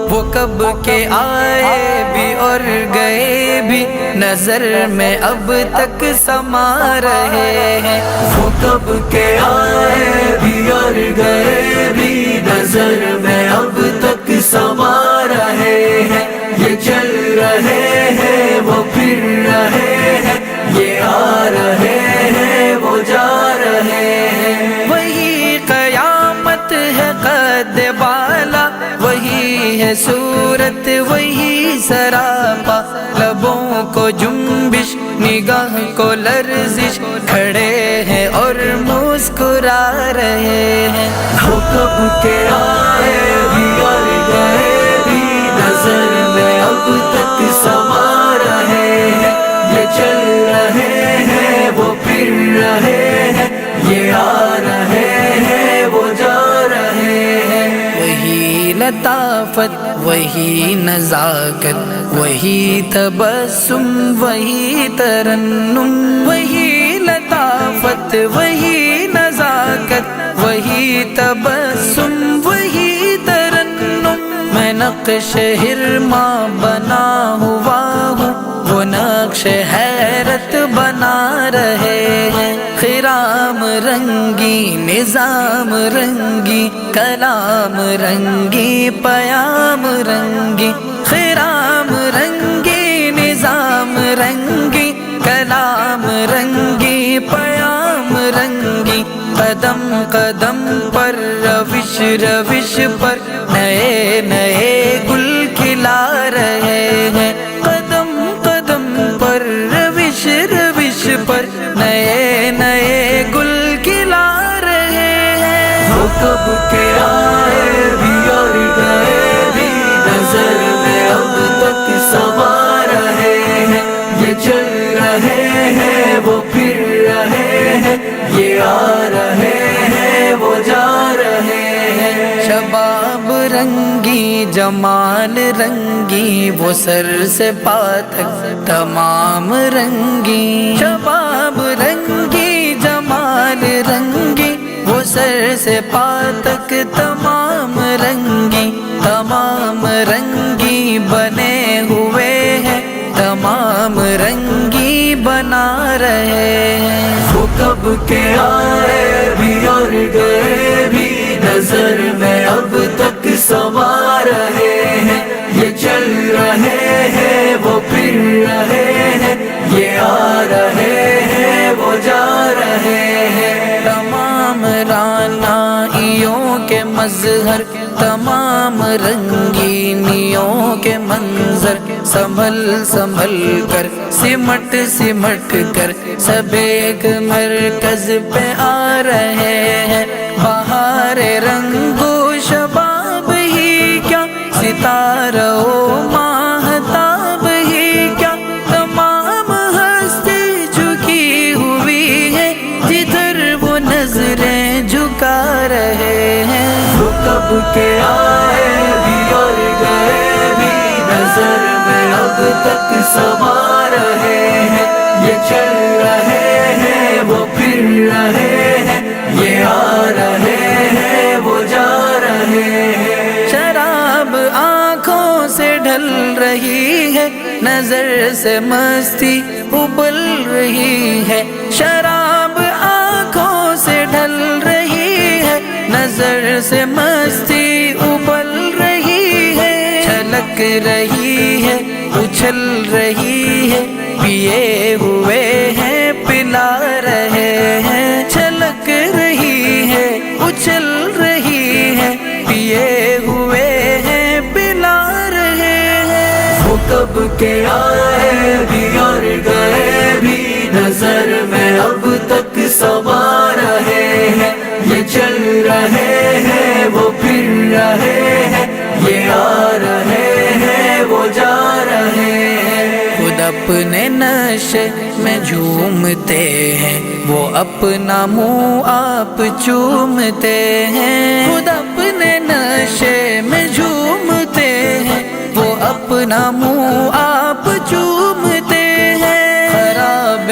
وہ کب کے آئے بھی اور گئے بھی نظر میں اب تک سما رہے ہیں. وہ کب کے آئے بھی اور گئے بھی نظر میں اب تک سما رہے ہیں. یہ چل رہے ہیں وہ پھر رہے ہیں، یہ آ رہے ہیں وہ جا رہے ہیں. وہی قیامت ہے قد بالا، وہی ہے صورت وہی سراپا. لبوں کو جنبش نگاہ کو لرزش، کھڑے ہیں اور مسکرا رہے ہیں. وہ کب کے آئے بھی اور گئے بھی نظر میں اب تک سما رہے ہیں. یہ چل رہے ہیں وہ پھر رہے ہیں، یہ آ رہے ہیں وہ جا رہے ہیں. وہی لطافت وہی نزاکت وہی تبسم وہی ترنم. وہی لطافت وہی نزاکت وہی تبسم وہی ترنم. میں نقش حرما بنا ہوا ہوں، وہ نقش حیرت بنا رہے ہیں. خرام رنگی نظام رنگی کلام رنگی پیام رنگی. خرام رنگی نظام رنگی کلام رنگی پیام رنگی. قدم قدم پر روش روش پر نئے نئے گل کھلا رہے ہیں. قدم قدم پر روش روش پر نئے نئے گل کھلا رہے ہیں. وہ کب کے آئے بھی اور گئے بھی نظر میں اب تک سما رہے ہیں. یہ چل رہے ہیں وہ پھر رہے ہیں، یہ آ رہے ہیں وہ جا رہے ہیں. شباب رنگی جمال رنگی وہ سر سے پا تک تمام رنگی. شباب رنگی جمال رنگی وہ سر سے پا تک تمام رنگی. تمام رنگی بنے ہوئے ہیں، تمام رنگی بنا رہے ہیں. وہ کب کے آئے بھی اور گئے بھی نظر میں اب تک سما رہے ہیں. یہ چل رہے ہیں وہ پھر رہے ہیں، یہ آ رہے ہیں وہ جا رہے ہیں. تمام رعنائیوں کے مظہر، تمام رنگینیوں کے منظر، سنبھل سنبھل کر سمٹ سمٹ کر سب ایک مرکز پہ آ رہے ہیں. بہار رنگ و شباب ہی کیا، ستارہ و ماہتاب ہی کیا، تمام ہستی جھکی ہوئی ہے جدھر وہ نظریں جھکا رہے ہیں. وہ کب کے آئے بھی اور گئے بھی نظر میں اب تک سما رہے ہیں. یہ چل رہے ہیں وہ پھر رہے ہیں، یہ آ رہے ہیں وہ جا رہے ہیں. شراب آنکھوں سے ڈھل رہی ہے، نظر سے مستی ابل رہی ہے. شراب آنکھوں سے ڈھل رہی ہے، نظر سے مستی ابل رہی ہے. چھلک رہی ہے اچھل رہی ہے، پیے ہوئے ہیں پلا رہے ہیں. چھلک رہی ہے اچھل رہی ہے، پیے ہوئے ہیں پلا رہے ہیں. وہ کب کے آئے بھی اور گئے بھی نظر میں اب تک سما رہے ہیں. یہ چل رہے ہیں وہ پھر رہے ہیں، یہ آ رہے ہیں وہ جا رہے ہیں. خود اپنے نشے میں جھومتے ہیں، وہ اپنا منہ آپ چومتے ہیں. خود اپنے نشے میں جھومتے ہیں، وہ اپنا منہ آپ چومتے ہیں. خراب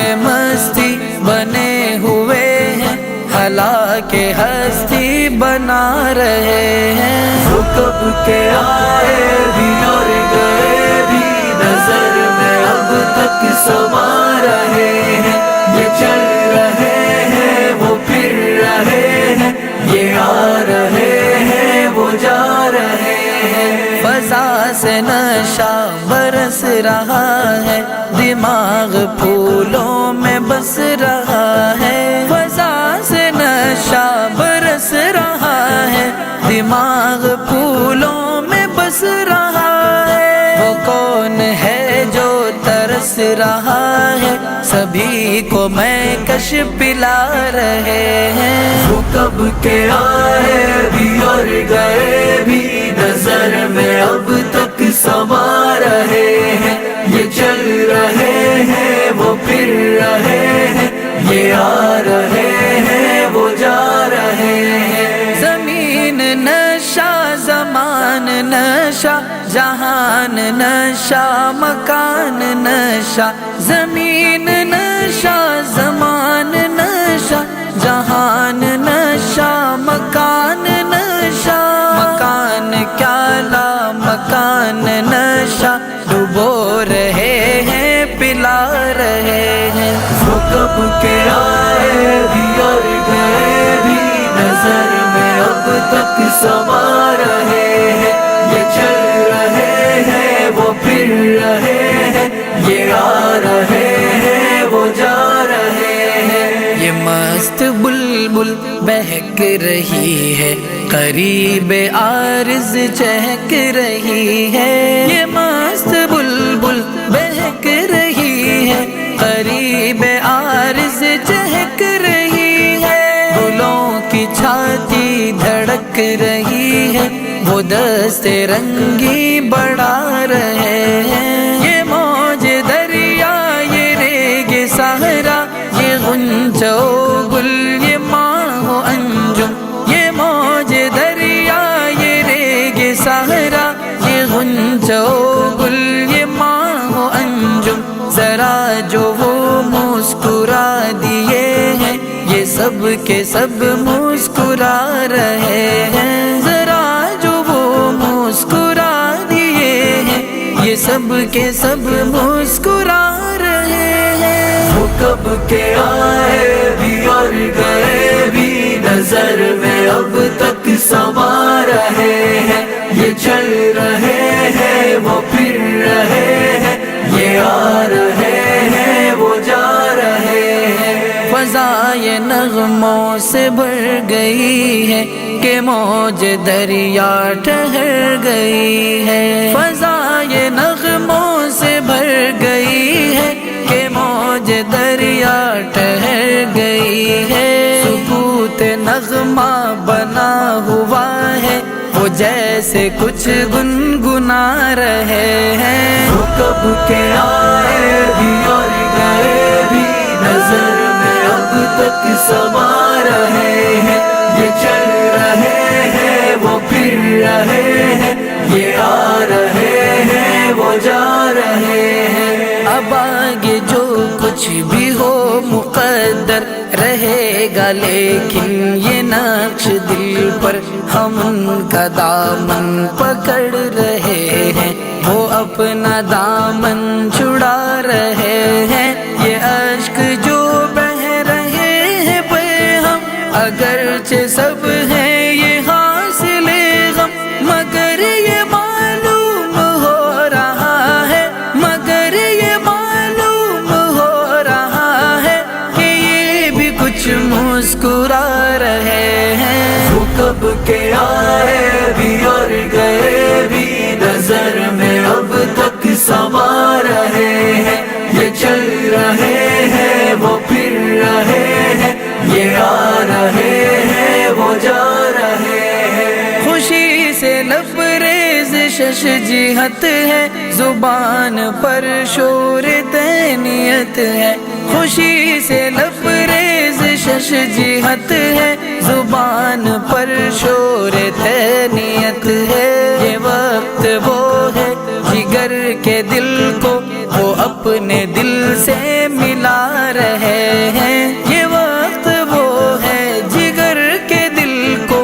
بنا رہے ہیں۔ وہ کب کے آئے بھی اور گئے بھی نظر میں اب تک سما رہے ہیں، یہ چل رہے ہیں وہ پھر رہے ہیں، یہ آ رہے ہیں وہ جا رہے ہیں۔ فضا سے نشہ برس رہا ہے، دماغ پھولوں میں بس رہا ہے۔ فضا سے نشہ برس رہا ہے، دماغ پھولوں میں بس رہا ہے۔ وہ کون ہے جو ترس رہا ہے، سبھی کو میں کش پلا رہے ہیں۔ وہ کب کے آئے بھی اور گئے بھی نظر میں اب تک سما رہے ہیں، یہ چل رہے ہیں وہ پھر رہے ہیں، یہ آ رہے ہیں وہ جا رہے ہیں۔ زمین نشہ زمان نشہ جہان نشہ مکان نشہ، زمین نشہ زمان نشہ جہان نشہ مکان نشہ، مکان کیا لا مکان نشہ، ڈبو رہے ہیں پلا رہے ہیں۔ وہ کب کے آئے بھی اور گئے بھی نظر میں اب تک سما رہے ہیں، یہ چل رہے ہیں وہ پھر رہے ہیں، یہ آ رہے ہیں وہ جا رہے ہیں۔ یہ مست بلبل بہک رہی ہے، قریب عارض چہک رہی ہے۔ یہ مست بلبل بہک رہی ہے، قریب عارض چہک رہی ہے۔ گلوں کی چھاتی دھڑک رہی ہے، وہ دست رنگی بڑھا رہے ہیں۔ یہ موج دریا یہ ریگ صحرا، یہ غنچہ و گل یہ ماہ و انجم، یہ موج دریا یہ ریگ صحرا، یہ غنچہ و گل یہ ماہ و انجم، ذرا جو وہ مسکرا دیے ہیں، یہ سب کے سب مسکرا رہے ہیں۔ ذرا جو وہ مسکرا دیے ہیں، یہ سب کے سب مسکرا رہے ہیں۔ وہ کب کے آئے بھی اور گئے بھی نظر میں اب تک سما رہے ہیں، یہ چل رہے ہیں وہ پھر رہے ہیں، یہ آ رہے ہیں وہ جا رہے ہیں۔ فضا یہ نغموں سے بھر گئی ہے کہ موج دریا ٹھہر گئی ہے۔ فضا یہ نغموں سے بھر گئی ہے کہ موج دریا ٹھہر گئی ہے۔ سکوت نغمہ بنا ہوا ہے، وہ جیسے کچھ گنگنا رہے ہیں۔ وہ کب کے آئے بھی اور گئے بھی نظر میں اب تک سما رہے ہیں، یہ چل رہے ہیں وہ پھر رہے ہیں، یہ آ رہے ہیں وہ جا رہے ہیں۔ اب آگے جو کچھ بھی ہو مقدر رہے گا، لیکن یہ نقش دل پر ہم ان کا دامن پکڑ رہے ہیں، وہ اپنا دامن چھڑا رہے ہیں۔ یہ اشک جو بہہ رہے ہیں پہ ہم، اگرچہ سب ہیں یہ حاصل غم، مگر یہ معلوم ہو رہا ہے، مگر یہ معلوم ہو رہا ہے کہ یہ بھی کچھ مسکرا رہے ہیں۔ وہ کب کے آئے بھی اور گئے بھی نظر میں اب تک سما رہے ہیں، یہ چل رہے ہیں وہ پھر رہے ہیں، یہ آ رہے ہیں وہ جا رہے ہیں۔ خوشی سے لبریز شش جہت ہے، زبان پر شور تہنیت ہے۔ خوشی سے لبریز شش جہت ہے، زبان پر شور تہنیت ہے۔ یہ وقت وہ ہے جگر کے دل کو وہ اپنے دل سے ملا رہے ہیں۔ یہ وقت وہ ہے جگر کے دل کو